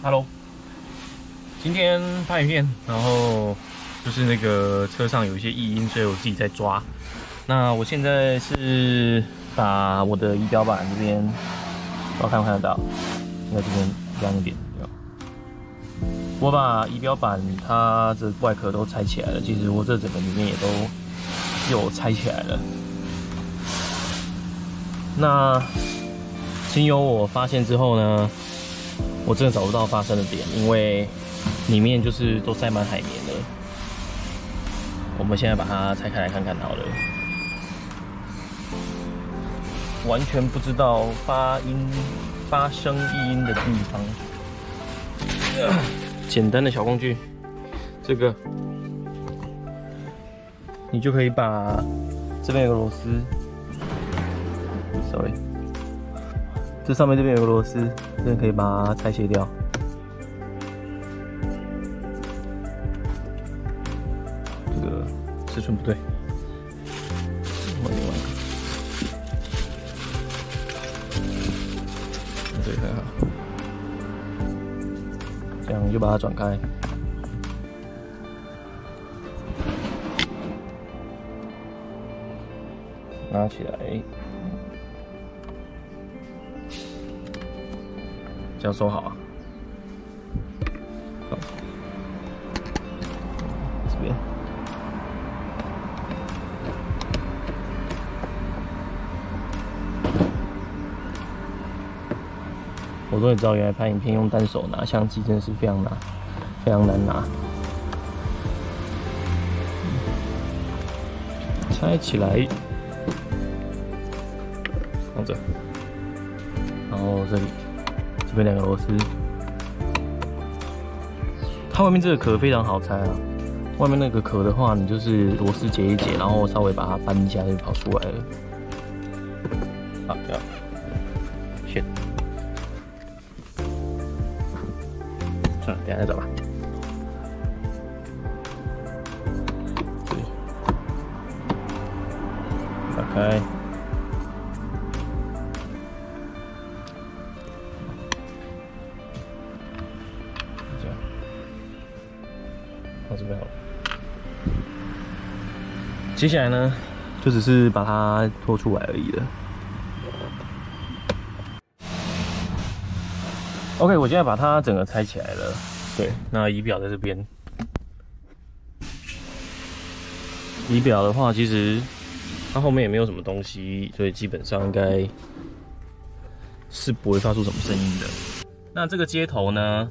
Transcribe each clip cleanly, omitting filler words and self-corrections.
Hello， 今天拍影片，然后就是那个车上有一些异音，所以我自己在抓。那我现在是把我的仪表板这边，不知道看不看得到？应该这边亮一点。我把仪表板它这外壳都拆起来了，其实我这整个里面也都有拆起来了。那经由我发现之后呢，我真的找不到发生的点，因为里面就是都塞满海绵了。我们现在把它拆开来看看好了，完全不知道发生异音的地方。简单的小工具，这个你就可以把这边有个螺丝 ，sorry， 这上面这边有个螺丝，这边可以把它拆卸掉。这个尺寸不对，换另外一个，对，很好。这样就把它转开，拿起来，这样收好啊。这边，我终于知道，原来拍影片用单手拿相机真的是非常难拿。拆起来，放着，然后这边两个螺丝，它外面这个壳非常好拆啊。外面那个壳的话，你就是螺丝解一解，然后稍微把它扳一下就跑出来了。好，这样，选。算了，等一下再找吧。对，打开，这样，放这边好了。接下来呢，就只是把它拖出来而已了。OK， 我现在把它整个拆起来了。对，那仪表在这边。仪表的话，其实它后面也没有什么东西，所以基本上应该是不会发出什么声音的。那这个接头呢，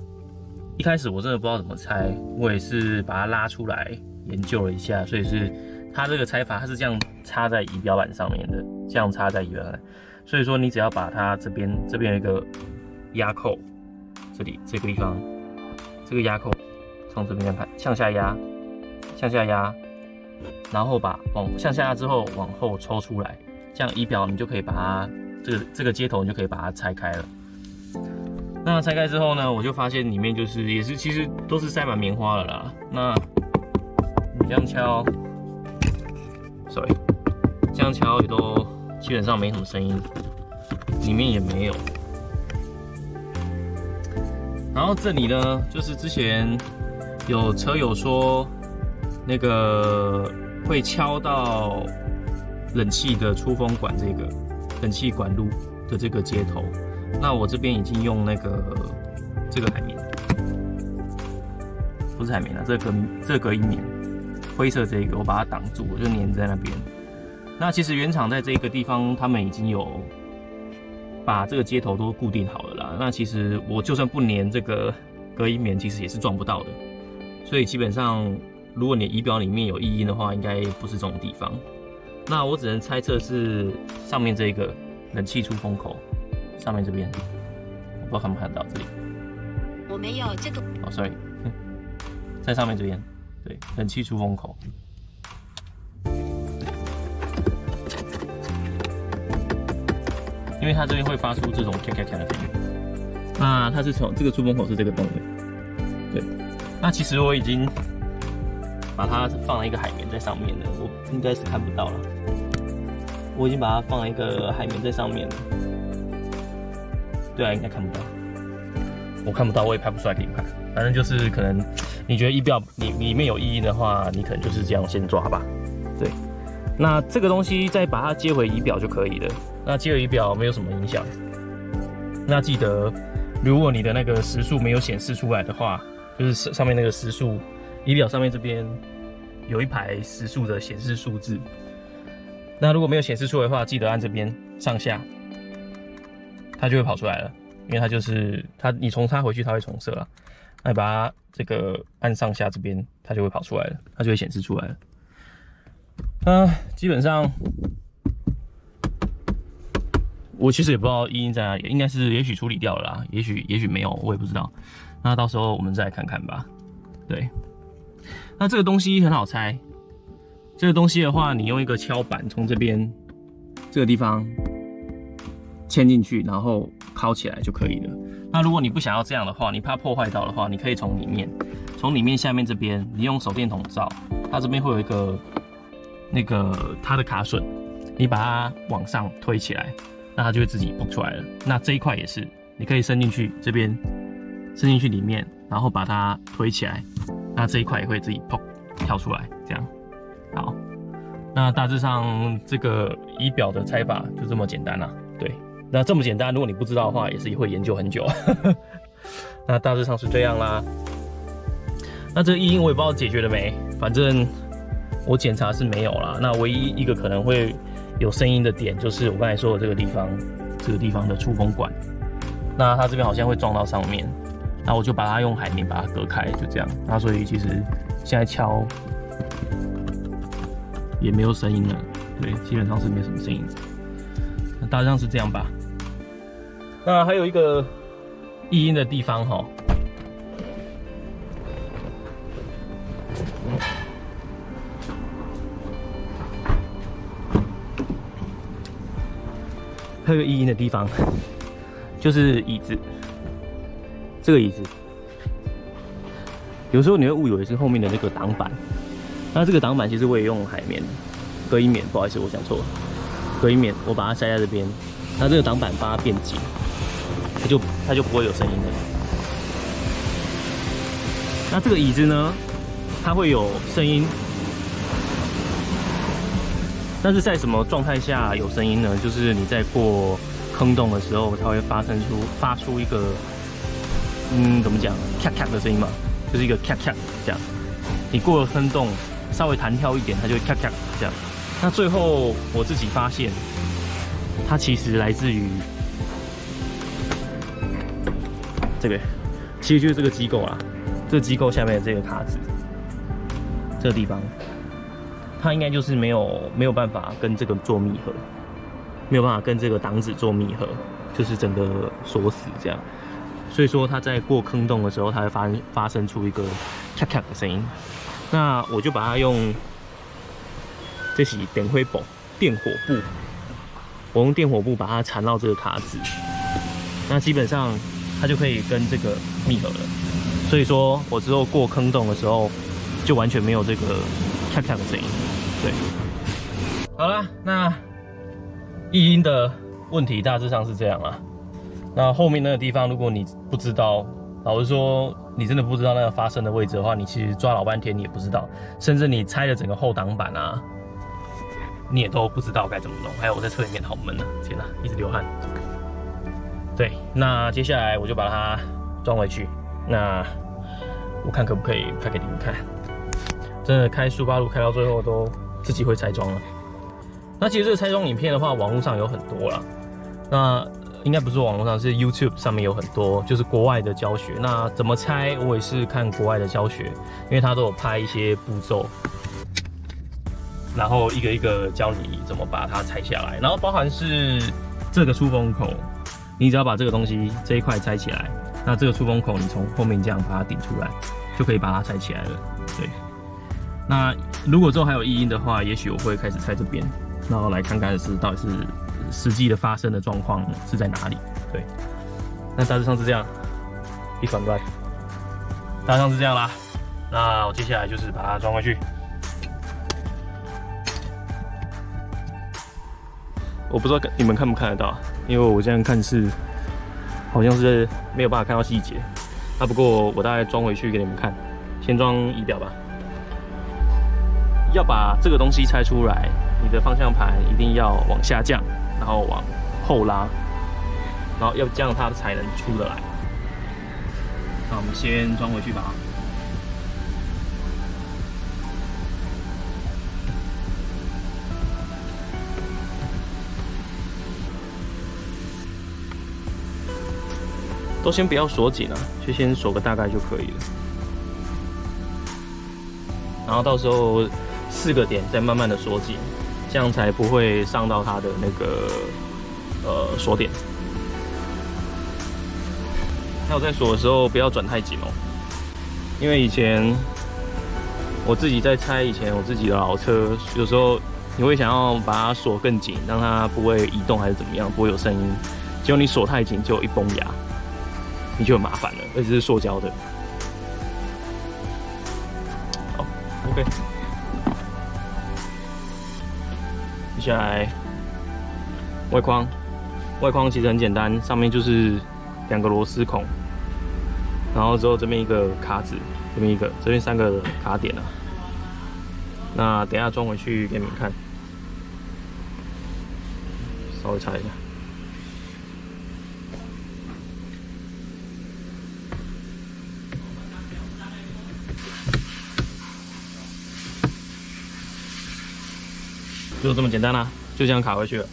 一开始我真的不知道怎么拆，我也是把它拉出来研究了一下，所以是它这个拆法，它是这样插在仪表板上面的，这样插在仪表板。所以说，你只要把它这边有一个压扣。这里这个地方，这个压扣从这边看，向下压，然后向下压之后往后抽出来，这样仪表你就可以把它这个接头你就可以把它拆开了。那拆开之后呢，我就发现里面也是其实都是塞满棉花了啦。那你这样敲 ，sorry， 这样敲也都基本上没什么声音，里面也没有。然后这里呢，就是之前有车友说，那个会敲到冷气的出风管冷气管路的这个接头。那我这边已经用这个海绵，不是海绵啊，这隔音棉，灰色这个我把它挡住，我就粘在那边。那其实原厂在这个地方，他们已经有把这个接头都固定好了啦。那其实我就算不粘这个隔音棉，其实也是撞不到的。所以基本上，如果你仪表里面有异音的话，应该不是这种地方。那我只能猜测是上面这个冷气出风口，上面这边，我不知道看不看得到这里。我没有这个。哦 ，sorry， 在上面这边，对，冷气出风口。因为它这边会发出这种咔咔咔的声音。那它是从这个出风口是这个洞的，对。那其实我已经把它放了一个海绵在上面了，我应该是看不到了。我已经把它放了一个海绵在上面了。对啊，应该看不到。我看不到，我也拍不出来给你们看。反正就是可能你觉得仪表你里面有异音的话，你可能就是这样先抓吧。对，那这个东西再把它接回仪表就可以了。那接回仪表没有什么影响。那记得，如果你的那个时速没有显示出来的话，就是上面那个时速，仪表上面这边有一排时速的显示数字。那如果没有显示出来的话，记得按这边上下，它就会跑出来了。因为它就是你重插回去，它会重设啊。那你把它这个按上下这边，它就会跑出来了，它就会显示出来了。基本上我其实也不知道异音在哪里，应该是也许处理掉了啦，也许没有，我也不知道。那到时候我们再来看看吧。对，那这个东西很好拆。这个东西的话，你用一个敲板从这边这个地方嵌进去，然后敲起来就可以了。那如果你不想要这样的话，你怕破坏到的话，你可以从里面下面这边，你用手电筒照，它这边会有一个它的卡榫，你把它往上推起来，那它就会自己蹦出来了。那这一块也是，你可以伸进去这边，伸进去里面，然后把它推起来，那这一块也会自己砰跳出来，这样。好，那大致上这个仪表的拆法就这么简单啦。对，那这么简单，如果你不知道的话，也是会研究很久。那大致上是这样啦。那这个异音我也不知道解决了没，反正我检查是没有啦。那唯一一个可能会有声音的点，就是我刚才说的这个地方的出风管。那它这边好像会撞到上面，那我就把它用海绵把它隔开，就这样。那所以其实现在敲也没有声音了，对，基本上是没什么声音。那大致上是这样吧。那还有一个异音的地方哈，还有一个异音的地方，就是椅子，这个椅子，有时候你会误以为是后面的那个挡板。那这个挡板其实我也用海绵、隔音棉，不好意思，我讲错了，隔音棉，我把它塞在这边。那这个挡板把它变紧，它就不会有声音了。那这个椅子呢，它会有声音，但是在什么状态下有声音呢？就是你在过坑洞的时候，它会发出一个怎么讲，咔咔的声音嘛，就是一个咔咔这样。你过了坑洞，稍微弹跳一点，它就会咔咔这样。那最后我自己发现，它其实来自于这个，其实就是这个机构啦。这个机构下面的这个卡子，这个地方，它应该就是没有办法跟这个做密合，没有办法跟这个挡子做密合，就是整个锁死这样。所以说它在过坑洞的时候，它会发生出一个咔咔的声音。那我就把它用，这是电火布，我用电火布把它缠到这个卡子，那基本上它就可以跟这个密合了。所以说我之后过坑洞的时候，就完全没有这个咔咔的声音。对，好啦，那异音的问题大致上是这样啦。那后面那个地方，如果你不知道，老实说，你真的不知道那个发声的位置的话，你其实抓老半天你也不知道，甚至你拆了整个后挡板啊，你也都不知道该怎么弄。还有我在车里面好闷啊，天哪，一直流汗。对，那接下来我就把它装回去。那我看可不可以拍给你们看。真的开速八路开到最后都自己会拆装了。那其实这个拆装影片的话，网络上有很多啦。那应该不是网络上，是 YouTube 上面有很多，就是国外的教学。那怎么拆，我也是看国外的教学，因为他都有拍一些步骤，然后一个一个教你怎么把它拆下来。然后包含是这个出风口，你只要把这个东西这一块拆起来，那这个出风口你从后面这样把它顶出来，就可以把它拆起来了。对。那如果之后还有异音的话，也许我会开始拆这边，然后来看看到底是实际的发生的状况是在哪里。对，那大致上是这样，一反怪，大致上是这样啦。那我接下来就是把它装回去。我不知道你们看不看得到，因为我这样看是好像是没有办法看到细节。那不过我大概装回去给你们看。先装仪表吧。要把这个东西拆出来，你的方向盘一定要往下降，然后往后拉，然后要这样它才能出得来。那我们先装回去吧。都先不要锁紧啊，就先锁个大概就可以了。然后到时候4个点再慢慢的锁紧，这样才不会伤到它的那个锁点。还有在锁的时候不要转太紧哦，因为以前我自己在拆以前我自己的老车，有时候你会想要把它锁更紧，让它不会移动还是怎么样，不会有声音。结果你锁太紧，就一崩牙。你就很麻烦了，而且是塑胶的。好 ，OK。接下来外框，外框其实很简单，上面就是2个螺丝孔，然后之后这边一个卡子，这边一个，这边3个卡点啊。那等一下装回去给你们看，稍微擦一下。就这么简单啦，就这样卡回去了。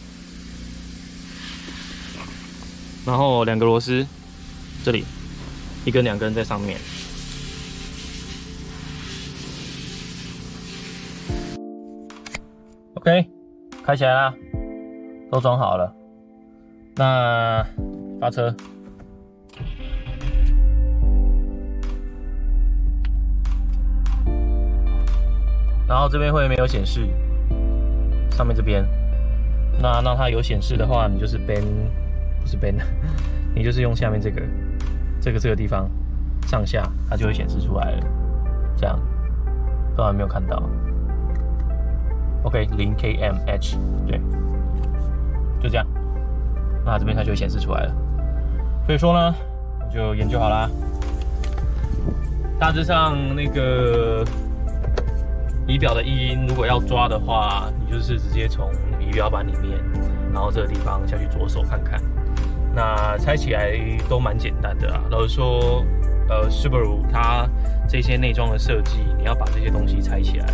然后2个螺丝，这里1根2根在上面。OK， 开起来啦，都装好了。那发车。然后这边会没有显示。上面这边，那让它有显示的话，你就是 bend， 不是 bend， 你就是用下面这个地方上下，它就会显示出来了。这样，都还没有看到。OK， 0 kmh， 对，就这样。那这边它就会显示出来了。所以说呢，我就研究好啦。大致上那个仪表的异音，如果要抓的话，你就是直接从仪表板里面，然后这个地方下去着手看看。那拆起来都蛮简单的啦。老实说，Subaru 它这些内装的设计，你要把这些东西拆起来，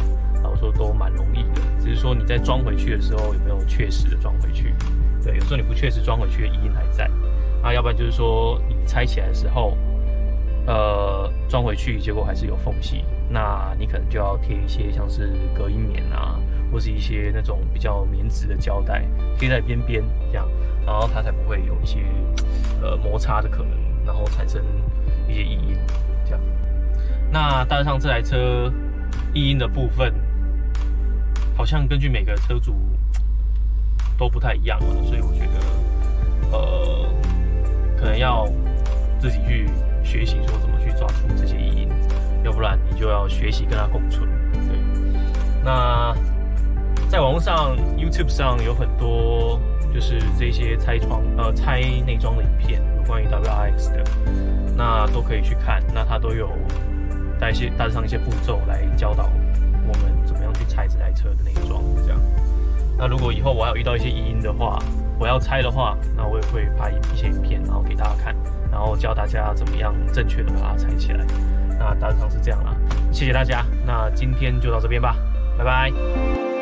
老实说都蛮容易的。只是说你在装回去的时候有没有确实的装回去？对，有时候你不确实装回去的异音还在。那要不然就是说你拆起来的时候，装回去结果还是有缝隙。那你可能就要贴一些像是隔音棉啊，或是一些那种比较棉质的胶带贴在边边，这样，然后它才不会有一些摩擦的可能，然后产生一些异音，这样。那大致上这台车异音的部分，好像根据每个车主都不太一样啊，所以我觉得可能要自己去学习说怎么去抓出这些异音。要不然你就要学习跟它共存。对，那在网络上 YouTube 上有很多就是这些拆内装的影片，有关于 WRX 的，那都可以去看。那它都有大致上一些步骤来教导我们怎么样去拆这台车的内装。这样，那如果以后我要遇到一些异音的话，我要拆的话，那我也会拍一些影片，然后给大家看，然后教大家怎么样正确的把它拆起来。那大致上是这样啦，谢谢大家。那今天就到这边吧，拜拜。